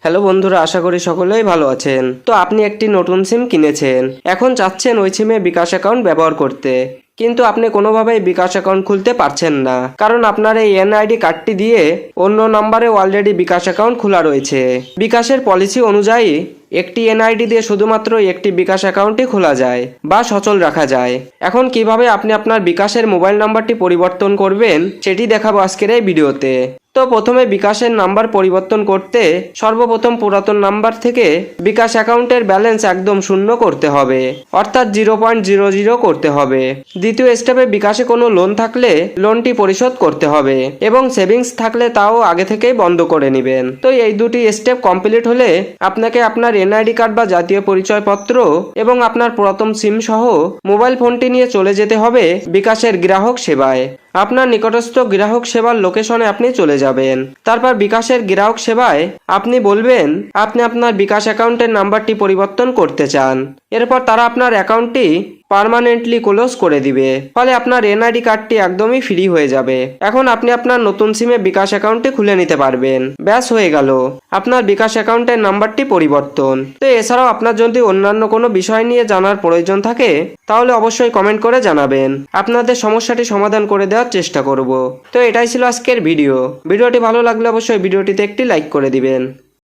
Hello বন্ধুরা, আশা করি সকলেই ভালো আছেন। তো আপনি একটি নতুন সিম কিনেছেন, এখন চাচ্ছেন ওই সিমে বিকাশ অ্যাকাউন্ট ব্যবহার করতে, কিন্তু আপনি কোনোভাবেই বিকাশ অ্যাকাউন্ট খুলতে পারছেন না, কারণ আপনার এই এনআইডি কার্ডটি দিয়ে অন্য নম্বরে অলরেডি বিকাশ অ্যাকাউন্ট খোলা রয়েছে। বিকাশের পলিসি অনুযায়ী একটি এনআইডি দিয়ে শুধুমাত্র একটি বিকাশ অ্যাকাউন্টই খোলা যায় বা সচল রাখা যায়। এখন কিভাবে আপনি আপনার বিকাশের মোবাইল নাম্বারটি পরিবর্তন করবেন সেটি দেখাবো আজকের এই ভিডিওতে। তো প্রথমে বিকাশের নাম্বার পরিবর্তন করতে সর্বপ্রথম পুরাতন নাম্বার থেকে বিকাশ অ্যাকাউন্টের ব্যালেন্স একদম শূন্য করতে হবে, অর্থাৎ 0.00 করতে হবে। দ্বিতীয় স্টেপে বিকাশে কোনো লোন থাকলে লোনটি পরিশোধ করতে হবে এবং সেভিংস থাকলে তাও আগে থেকেই বন্ধ করে নেবেন। তো এই দুটি স্টেপ কমপ্লিট হলে আপনাকে আপনার এনআইডি কার্ড বা জাতীয় পরিচয়পত্র এবং আপনার পুরাতন সিম সহ মোবাইল ফোনটি নিয়ে চলে যেতে হবে বিকাশের গ্রাহক সেবায়। আপনার নিকটস্থ গ্রাহক সেবার লোকেশনে আপনি চলে যাবেন। তারপর বিকাশের গ্রাহক সেবায় আপনি বলবেন আপনি আপনার বিকাশ অ্যাকাউন্টের নাম্বারটি পরিবর্তন করতে চান। এরপর তারা আপনার অ্যাকাউন্টটি পার্মানেন্টলি ক্লোজ করে দিবে, ফলে আপনার এনআইডি কার্ডটি একদমই ফ্রি হয়ে যাবে। এখন আপনি আপনার নতুন সিমে বিকাশ অ্যাকাউন্টটি খুলে নিতে পারবেন। ব্যাস হয়ে গেল আপনার বিকাশ অ্যাকাউন্টের নাম্বারটি পরিবর্তন। তো এছাড়াও আপনার যদি অন্যান্য কোনো বিষয় নিয়ে জানার প্রয়োজন থাকে তাহলে অবশ্যই কমেন্ট করে জানাবেন, আপনাদের সমস্যাটি সমাধান করে দেওয়ার চেষ্টা করব। তো এটাই ছিল আজকের ভিডিওটি ভালো লাগলে অবশ্যই ভিডিওটিতে একটি লাইক করে দিবেন।